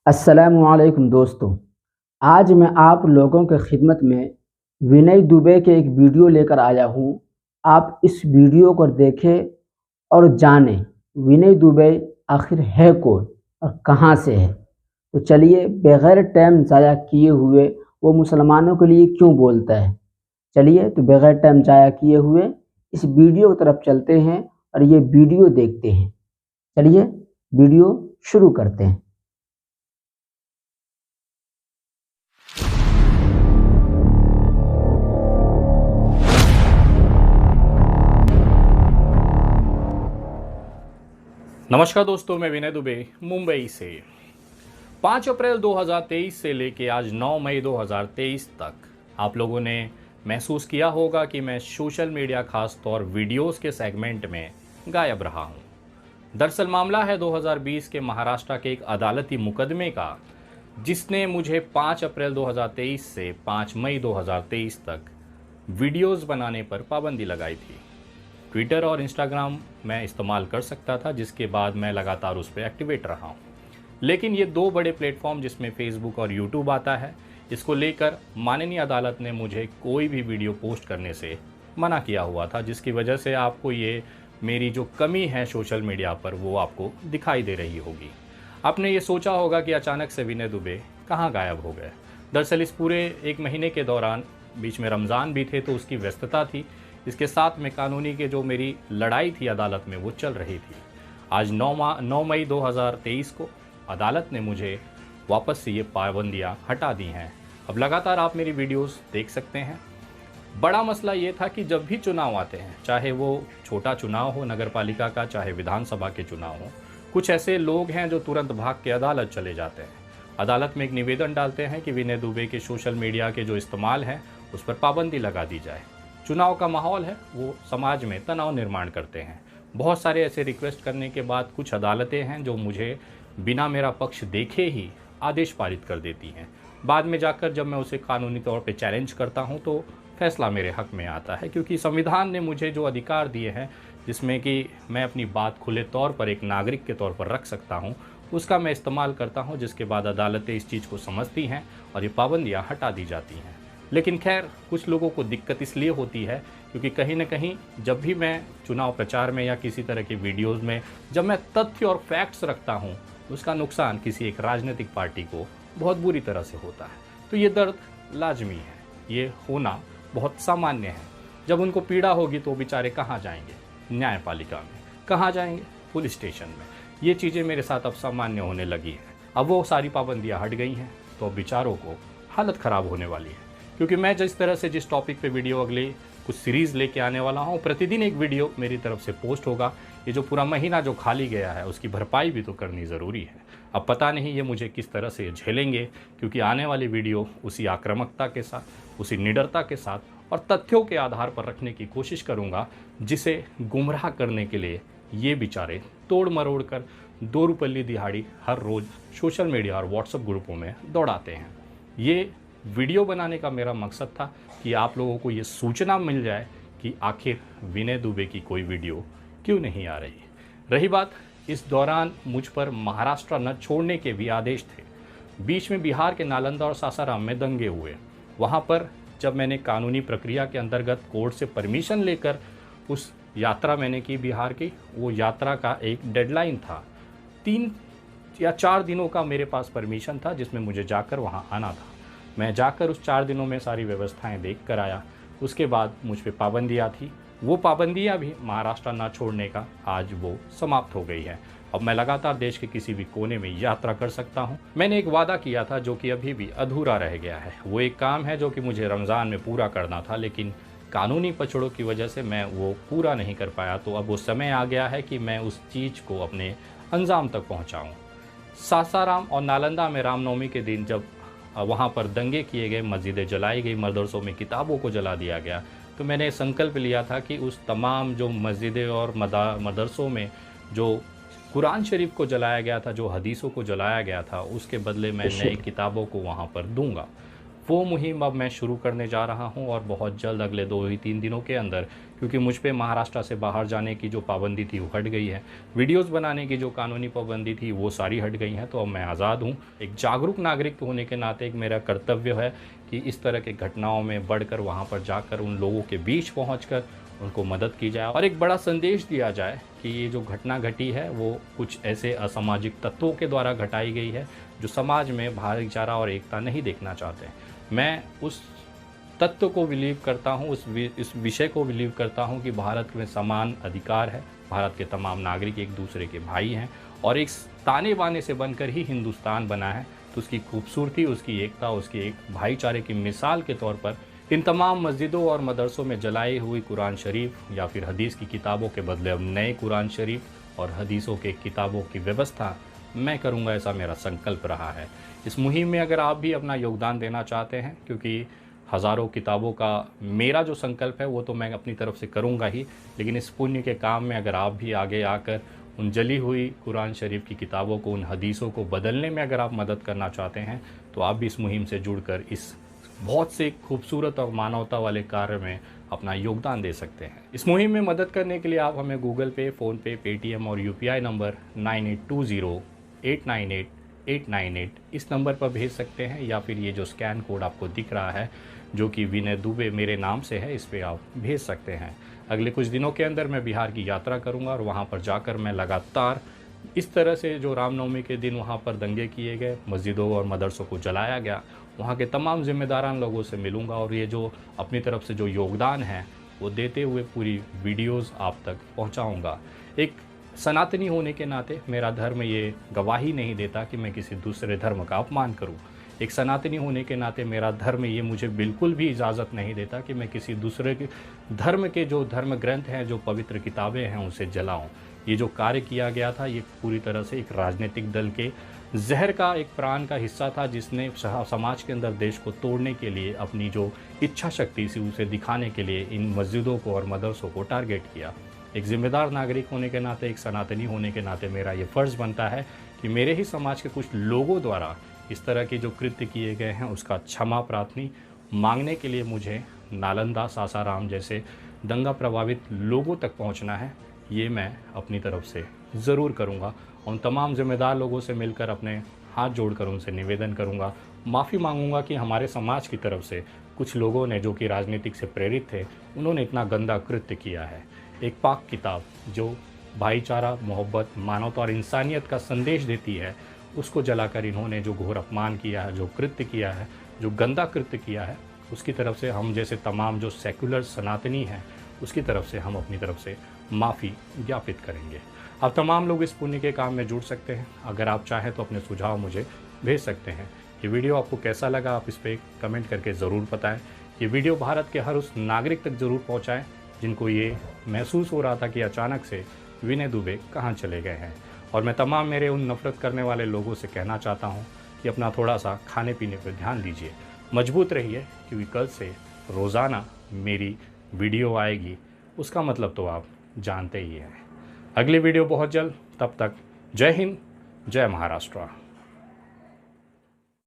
अस्सलामुअलैकुम दोस्तों। आज मैं आप लोगों के खिदमत में विनय दुबे के एक वीडियो लेकर आया हूँ। आप इस वीडियो को देखें और जानें विनय दुबे आखिर है कौन और कहाँ से है। तो चलिए बगैर टाइम ज़ाया किए हुए वो मुसलमानों के लिए क्यों बोलता है। चलिए तो बगैर टाइम ज़ाया किए हुए इस वीडियो की तरफ चलते हैं और ये वीडियो देखते हैं। चलिए वीडियो शुरू करते हैं। नमस्कार दोस्तों, मैं विनय दुबे मुंबई से। 5 अप्रैल 2023 से लेके आज 9 मई 2023 तक आप लोगों ने महसूस किया होगा कि मैं सोशल मीडिया खास तौर वीडियोस के सेगमेंट में गायब रहा हूं। दरअसल मामला है 2020 के महाराष्ट्र के एक अदालती मुकदमे का, जिसने मुझे 5 अप्रैल 2023 से 5 मई 2023 तक वीडियोस बनाने पर पाबंदी लगाई थी। ट्विटर और इंस्टाग्राम मैं इस्तेमाल कर सकता था, जिसके बाद मैं लगातार उस पर एक्टिवेट रहा हूँ। लेकिन ये दो बड़े प्लेटफॉर्म जिसमें फेसबुक और यूट्यूब आता है, इसको लेकर माननीय अदालत ने मुझे कोई भी वीडियो पोस्ट करने से मना किया हुआ था, जिसकी वजह से आपको ये मेरी जो कमी है सोशल मीडिया पर वो आपको दिखाई दे रही होगी। आपने ये सोचा होगा कि अचानक से विनय दुबे कहाँ गायब हो गए। दरअसल इस पूरे एक महीने के दौरान बीच में रमज़ान भी थे, तो उसकी व्यस्तता थी। इसके साथ में कानूनी के जो मेरी लड़ाई थी अदालत में वो चल रही थी। आज 9 मई 2023 को अदालत ने मुझे वापस से ये पाबंदियां हटा दी हैं। अब लगातार आप मेरी वीडियोस देख सकते हैं। बड़ा मसला ये था कि जब भी चुनाव आते हैं, चाहे वो छोटा चुनाव हो नगर पालिका का, चाहे विधानसभा के चुनाव हो, कुछ ऐसे लोग हैं जो तुरंत भाग के अदालत चले जाते हैं। अदालत में एक निवेदन डालते हैं कि विनय दुबे के सोशल मीडिया के जो इस्तेमाल है उस पर पाबंदी लगा दी जाए। चुनाव का माहौल है, वो समाज में तनाव निर्माण करते हैं। बहुत सारे ऐसे रिक्वेस्ट करने के बाद कुछ अदालतें हैं जो मुझे बिना मेरा पक्ष देखे ही आदेश पारित कर देती हैं। बाद में जाकर जब मैं उसे कानूनी तौर पे चैलेंज करता हूं तो फैसला मेरे हक में आता है, क्योंकि संविधान ने मुझे जो अधिकार दिए हैं, जिसमें कि मैं अपनी बात खुले तौर पर एक नागरिक के तौर पर रख सकता हूं, उसका मैं इस्तेमाल करता हूं, जिसके बाद अदालतें इस चीज़ को समझती हैं और ये पाबंदियाँ हटा दी जाती हैं। लेकिन खैर, कुछ लोगों को दिक्कत इसलिए होती है क्योंकि कहीं ना कहीं जब भी मैं चुनाव प्रचार में या किसी तरह की वीडियोस में जब मैं तथ्य और फैक्ट्स रखता हूं, उसका नुकसान किसी एक राजनीतिक पार्टी को बहुत बुरी तरह से होता है। तो ये दर्द लाजमी है, ये होना बहुत सामान्य है। जब उनको पीड़ा होगी तो बेचारे कहाँ जाएंगे? न्यायपालिका में। कहाँ जाएंगे? पुलिस स्टेशन में। ये चीज़ें मेरे साथ अब सामान्य होने लगी हैं। अब वो सारी पाबंदियाँ हट गई हैं, तो अब बेचारों को हालत ख़राब होने वाली है। क्योंकि मैं जिस तरह से जिस टॉपिक पे वीडियो अगले कुछ सीरीज़ लेके आने वाला हूँ, प्रतिदिन एक वीडियो मेरी तरफ से पोस्ट होगा। ये जो पूरा महीना जो खाली गया है उसकी भरपाई भी तो करनी ज़रूरी है। अब पता नहीं ये मुझे किस तरह से झेलेंगे, क्योंकि आने वाली वीडियो उसी आक्रामकता के साथ, उसी निडरता के साथ और तथ्यों के आधार पर रखने की कोशिश करूँगा, जिसे गुमराह करने के लिए ये बेचारे तोड़ मरोड़ कर 2 रुपये दिहाड़ी हर रोज़ सोशल मीडिया और व्हाट्सएप ग्रुपों में दौड़ाते हैं। ये वीडियो बनाने का मेरा मकसद था कि आप लोगों को ये सूचना मिल जाए कि आखिर विनय दुबे की कोई वीडियो क्यों नहीं आ रही। रही बात, इस दौरान मुझ पर महाराष्ट्र न छोड़ने के भी आदेश थे। बीच में बिहार के नालंदा और सासाराम में दंगे हुए। वहाँ पर जब मैंने कानूनी प्रक्रिया के अंतर्गत कोर्ट से परमिशन लेकर उस यात्रा मैंने की बिहार की, वो यात्रा का एक डेडलाइन था। 3 या 4 दिनों का मेरे पास परमिशन था, जिसमें मुझे जाकर वहाँ आना था। मैं जाकर उस 4 दिनों में सारी व्यवस्थाएं देख कर आया। उसके बाद मुझ पे पाबंदियाँ थी। वो पाबंदियाँ भी महाराष्ट्र ना छोड़ने का आज वो समाप्त हो गई है। अब मैं लगातार देश के किसी भी कोने में यात्रा कर सकता हूँ। मैंने एक वादा किया था जो कि अभी भी अधूरा रह गया है। वो एक काम है जो कि मुझे रमज़ान में पूरा करना था, लेकिन कानूनी पचड़ों की वजह से मैं वो पूरा नहीं कर पाया। तो अब वो समय आ गया है कि मैं उस चीज़ को अपने अंजाम तक पहुँचाऊँ। सासाराम और नालंदा में रामनवमी के दिन जब वहाँ पर दंगे किए गए, मस्जिदें जलाई गई, मदरसों में किताबों को जला दिया गया, तो मैंने संकल्प लिया था कि उस तमाम जो मस्जिदें और मदरसों में जो कुरान शरीफ को जलाया गया था, जो हदीसों को जलाया गया था, उसके बदले मैं नई किताबों को वहाँ पर दूंगा। वो मुहिम अब मैं शुरू करने जा रहा हूं और बहुत जल्द अगले 2 ही 3 दिनों के अंदर, क्योंकि मुझ पे महाराष्ट्र से बाहर जाने की जो पाबंदी थी वो हट गई है, वीडियोस बनाने की जो कानूनी पाबंदी थी वो सारी हट गई हैं, तो अब मैं आज़ाद हूं। एक जागरूक नागरिक होने के नाते एक मेरा कर्तव्य है कि इस तरह के घटनाओं में बढ़कर वहाँ पर जाकर उन लोगों के बीच पहुँच उनको मदद की जाए और एक बड़ा संदेश दिया जाए कि ये जो घटना घटी है वो कुछ ऐसे असामाजिक तत्वों के द्वारा घटाई गई है जो समाज में भाईचारा और एकता नहीं देखना चाहते। मैं उस तत्व को बिलीव करता हूँ, इस विषय को बिलीव करता हूँ कि भारत में समान अधिकार है, भारत के तमाम नागरिक एक दूसरे के भाई हैं और एक ताने बाने से बनकर ही हिंदुस्तान बना है। तो उसकी खूबसूरती, उसकी एकता, उसकी एक भाईचारे की मिसाल के तौर पर इन तमाम मस्जिदों और मदरसों में जलाई हुई कुरान शरीफ या फिर हदीस की किताबों के बदले अब नए कुरान शरीफ और हदीसों के किताबों की व्यवस्था मैं करूंगा, ऐसा मेरा संकल्प रहा है। इस मुहिम में अगर आप भी अपना योगदान देना चाहते हैं, क्योंकि हज़ारों किताबों का मेरा जो संकल्प है वो तो मैं अपनी तरफ से करूंगा ही, लेकिन इस पुण्य के काम में अगर आप भी आगे आकर उन जली हुई कुरान शरीफ की किताबों को, उन हदीसों को बदलने में अगर आप मदद करना चाहते हैं तो आप भी इस मुहिम से जुड़कर इस बहुत से खूबसूरत और मानवता वाले कार्य में अपना योगदान दे सकते हैं। इस मुहिम में मदद करने के लिए आप हमें गूगल पे, फ़ोनपे, पेटीएम और UPI नंबर 9820898898 इस नंबर पर भेज सकते हैं, या फिर ये जो स्कैन कोड आपको दिख रहा है जो कि विनय दुबे मेरे नाम से है, इस पर आप भेज सकते हैं। अगले कुछ दिनों के अंदर मैं बिहार की यात्रा करूँगा और वहाँ पर जाकर मैं लगातार इस तरह से जो रामनवमी के दिन वहाँ पर दंगे किए गए, मस्जिदों और मदरसों को जलाया गया, वहाँ के तमाम जिम्मेदारान लोगों से मिलूँगा और ये जो अपनी तरफ से जो योगदान है वो देते हुए पूरी वीडियोस आप तक पहुँचाऊँगा। एक सनातनी होने के नाते मेरा धर्म ये गवाही नहीं देता कि मैं किसी दूसरे धर्म का अपमान करूँ। एक सनातनी होने के नाते मेरा धर्म ये मुझे बिल्कुल भी इजाज़त नहीं देता कि मैं किसी दूसरे के धर्म के जो धर्म ग्रंथ हैं, जो पवित्र किताबें हैं, उसे जलाऊं। ये जो कार्य किया गया था ये पूरी तरह से एक राजनीतिक दल के जहर का एक प्राण का हिस्सा था, जिसने समाज के अंदर देश को तोड़ने के लिए अपनी जो इच्छा शक्ति थी उसे दिखाने के लिए इन मस्जिदों को और मदरसों को टारगेट किया। एक जिम्मेदार नागरिक होने के नाते, एक सनातनी होने के नाते मेरा ये फ़र्ज़ बनता है कि मेरे ही समाज के कुछ लोगों द्वारा इस तरह के जो कृत्य किए गए हैं उसका क्षमा प्रार्थनी मांगने के लिए मुझे नालंदा, सासाराम जैसे दंगा प्रभावित लोगों तक पहुंचना है। ये मैं अपनी तरफ से ज़रूर करूंगा। उन तमाम जिम्मेदार लोगों से मिलकर अपने हाथ जोड़कर उनसे निवेदन करूंगा, माफ़ी मांगूंगा कि हमारे समाज की तरफ से कुछ लोगों ने, जो कि राजनीतिक से प्रेरित थे, उन्होंने इतना गंदा कृत्य किया है। एक पाक किताब जो भाईचारा, मोहब्बत, मानवता और इंसानियत का संदेश देती है, उसको जलाकर इन्होंने जो घोर अपमान किया है, जो कृत्य किया है, जो गंदा कृत्य किया है, उसकी तरफ से हम जैसे तमाम जो सेकुलर सनातनी हैं उसकी तरफ से हम अपनी तरफ से माफ़ी ज्ञापित करेंगे। अब तमाम लोग इस पुण्य के काम में जुड़ सकते हैं। अगर आप चाहें तो अपने सुझाव मुझे भेज सकते हैं। ये वीडियो आपको कैसा लगा आप इस पर कमेंट करके ज़रूर बताएं। ये वीडियो भारत के हर उस नागरिक तक ज़रूर पहुँचाएँ जिनको ये महसूस हो रहा था कि अचानक से विनय दुबे कहाँ चले गए हैं। और मैं तमाम मेरे उन नफ़रत करने वाले लोगों से कहना चाहता हूँ कि अपना थोड़ा सा खाने पीने पर ध्यान दीजिए, मजबूत रहिए, क्योंकि कल से रोज़ाना मेरी वीडियो आएगी, उसका मतलब तो आप जानते ही हैं। अगली वीडियो बहुत जल्द, तब तक जय हिंद, जय महाराष्ट्र।